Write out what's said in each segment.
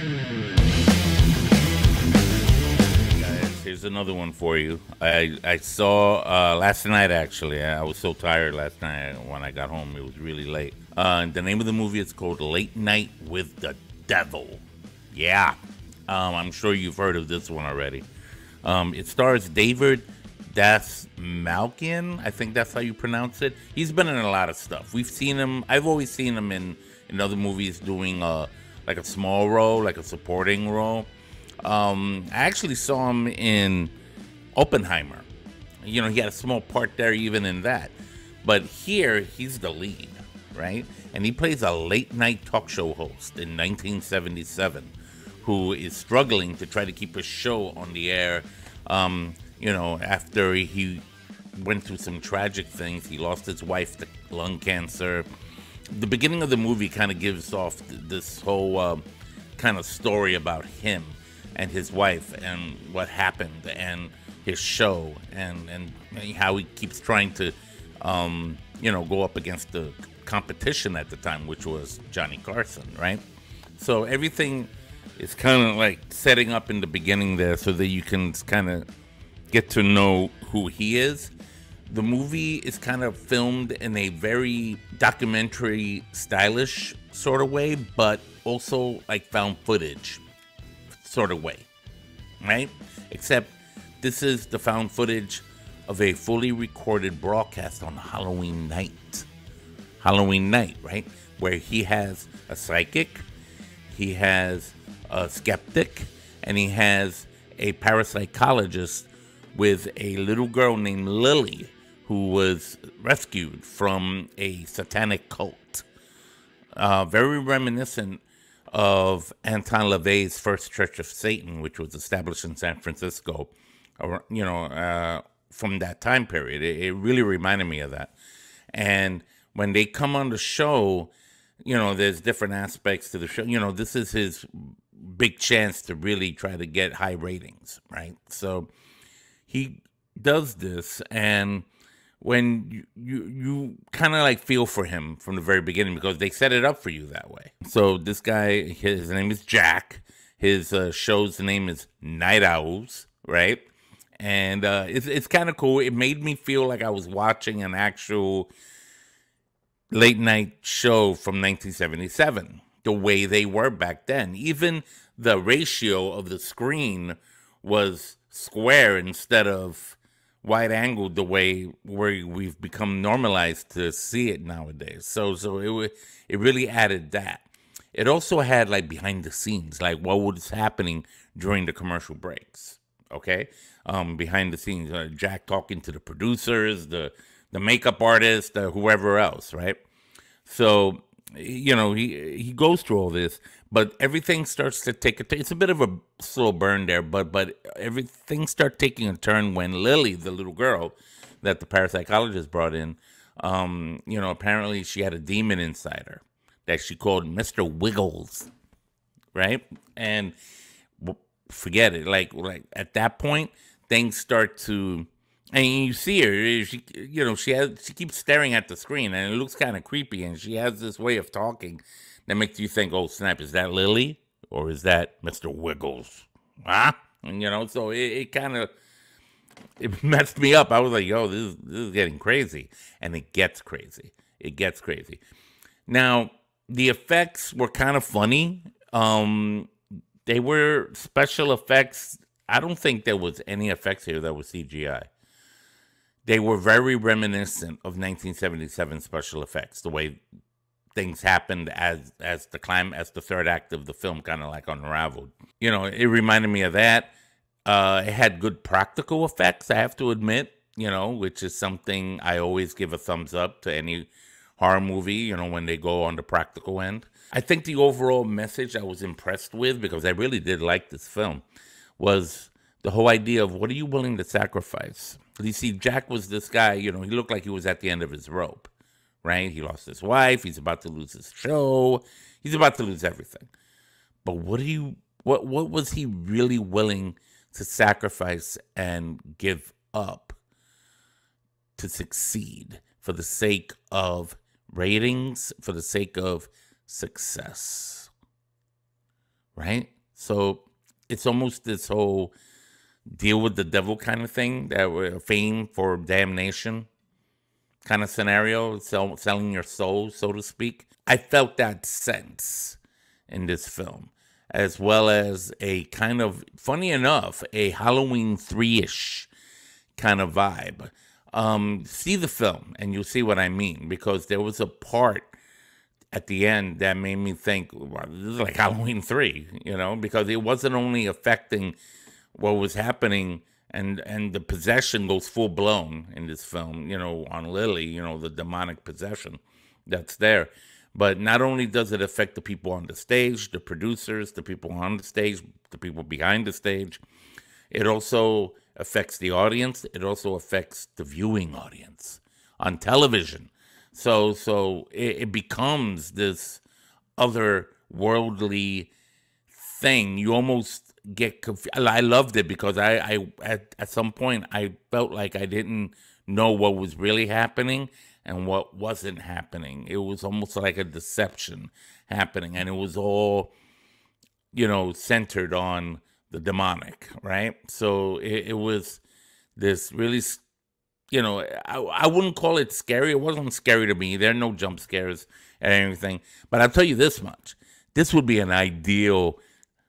Guys, here's another one for you. I saw last night, actually. I was so tired last night when I got home. It was really late. The name of the movie is called Late Night with the Devil. Yeah. I'm sure you've heard of this one already. It stars David Dastmalchian. I think that's how you pronounce it. He's been in a lot of stuff. We've seen him. I've always seen him in other movies doing like a small role, like a supporting role. I actually saw him in Oppenheimer. You know, he had a small part there even in that. But here, he's the lead, right? And he plays a late night talk show host in 1977 who is struggling to try to keep his show on the air. You know, after he went through some tragic things, he lost his wife to lung cancer. The beginning of the movie kind of gives off this whole kind of story about him and his wife and what happened and his show and how he keeps trying to, you know, go up against the competition at the time, which was Johnny Carson, right? So everything is kind of like setting up in the beginning there so that you can kind of get to know who he is. The movie is kind of filmed in a very documentary, stylish sort of way, but also like found footage sort of way, right? Except this is the found footage of a fully recorded broadcast on Halloween night. Halloween night, right? Where he has a psychic, he has a skeptic, and he has a parapsychologist with a little girl named Lily who was rescued from a satanic cult. Very reminiscent of Anton LaVey's First Church of Satan, which was established in San Francisco, you know, from that time period. It really reminded me of that. And when they come on the show, you know, there's different aspects to the show. You know, this is his big chance to really try to get high ratings, right? So he does this, and when you kind of like feel for him from the very beginning because they set it up for you that way. So this guy, his name is Jack. His show's name is Night Owls, right? And it's kind of cool. It made me feel like I was watching an actual late night show from 1977, the way they were back then. Even the ratio of the screen was square instead of wide angled the way where we've become normalized to see it nowadays. So it really added that. It also had like behind the scenes, like what was happening during the commercial breaks. Okay, behind the scenes, Jack talking to the producers, the makeup artist, whoever else, right? So you know he goes through all this, but everything starts to take it's a bit of a slow burn there, but everything starts taking a turn when Lily, the little girl that the parapsychologist brought in, you know, apparently she had a demon inside her that she called Mr. Wiggles, right? And forget it, like at that point things start to, and you see her, she, you know, she keeps staring at the screen and it looks kind of creepy, and she has this way of talking that makes you think, oh snap, is that Lily or is that Mr. Wiggles? Huh? And you know, so it kind of, it messed me up. I was like, yo, this is getting crazy. And it gets crazy. It gets crazy. Now, the effects were kind of funny. They were special effects. I don't think there was any effects here that was CGI. They were very reminiscent of 1977 special effects, the way things happened as the third act of the film kind of like unraveled. You know, it reminded me of that. It had good practical effects, I have to admit, you know, which is something I always give a thumbs up to any horror movie, you know, when they go on the practical end. I think the overall message I was impressed with, because I really did like this film, was the whole idea of what are you willing to sacrifice? You see, Jack was this guy, you know, he looked like he was at the end of his rope, right? He lost his wife, he's about to lose his show, he's about to lose everything. But what was he really willing to sacrifice and give up to succeed for the sake of ratings, for the sake of success? right? So it's almost this whole deal with the devil kind of thing, that we're fame for damnation kind of scenario, selling your soul, so to speak. I felt that sense in this film, as well as a kind of, funny enough, a Halloween 3-ish kind of vibe. See the film and you'll see what I mean, because there was a part at the end that made me think, well, this is like Halloween 3, because it wasn't only affecting what was happening, and the possession goes full blown in this film, on Lily, the demonic possession that's there. But not only does it affect the people on the stage, the producers, the people on the stage, the people behind the stage, it also affects the audience. It also affects the viewing audience on television. So it becomes this otherworldly thing. You almost get confused. I loved it because I at some point I felt like I didn't know what was really happening and what wasn't happening. It was almost like a deception happening, and it was all, centered on the demonic, right? So it was this really, I wouldn't call it scary. It wasn't scary to me. There are no jump scares and anything. But I'll tell you this much. This would be an ideal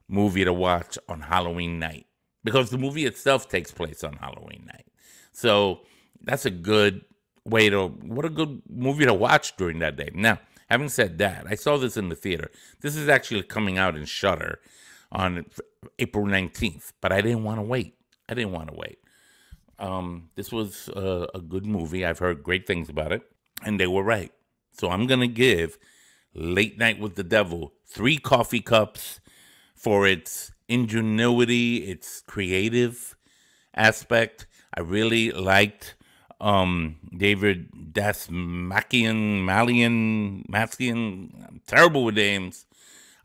movie to watch on Halloween night, because the movie itself takes place on Halloween night. So that's a good what a good movie to watch during that day. Now, having said that, I saw this in the theater. This is actually coming out in Shudder on April 19th, but I didn't want to wait. This was a good movie. I've heard great things about it, and they were right. So I'm going to give Late Night with the Devil 3 coffee cups for its ingenuity, its creative aspect. I really liked David Dastmalchian. I'm terrible with names.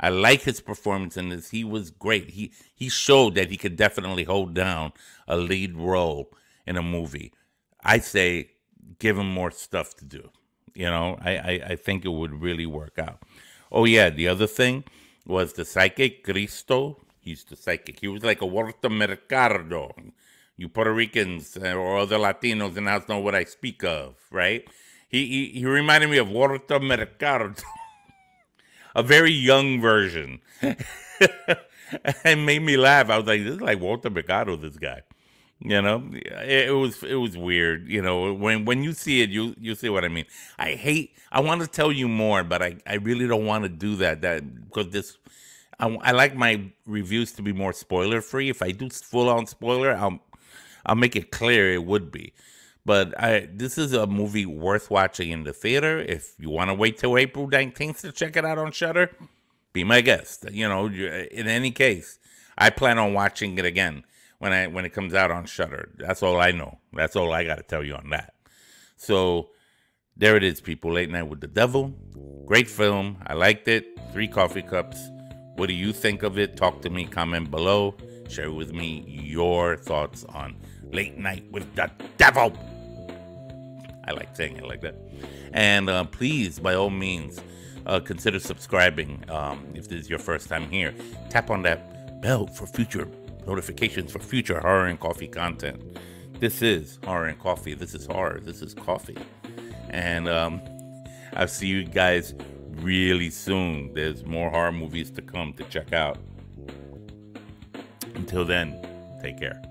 I like his performance in this. He was great. He showed that he could definitely hold down a lead role in a movie. I say give him more stuff to do. I think it would really work out. Oh yeah, the other thing was the psychic, Cristo. He's the psychic. He was like a Walter Mercado. You Puerto Ricans or other Latinos in the house know what I speak of, right? He reminded me of Walter Mercado. A very young version. It made me laugh. I was like, this is like Walter Mercado, this guy. It was weird. When you see it, you see what I mean. I want to tell you more, but I really don't want to do that because I like my reviews to be more spoiler free. If I do full on spoiler, I'll make it clear it would be. But this is a movie worth watching in the theater. If you want to wait till April 19th to check it out on Shudder, be my guest. In any case, I plan on watching it again when it comes out on Shudder. That's all I know. That's all I got to tell you on that. So there it is, people. Late Night with the Devil. Great film. I liked it. 3 coffee cups. What do you think of it? Talk to me. Comment below. Share with me your thoughts on Late Night with the Devil. I like saying it like that. And please, by all means, consider subscribing if this is your first time here. Tap on that bell for future notifications for future Horror and Coffee content. This is Horror and Coffee. This is horror. This is coffee. And I'll see you guys really soon. There's more horror movies to come to check out. Until then, take care.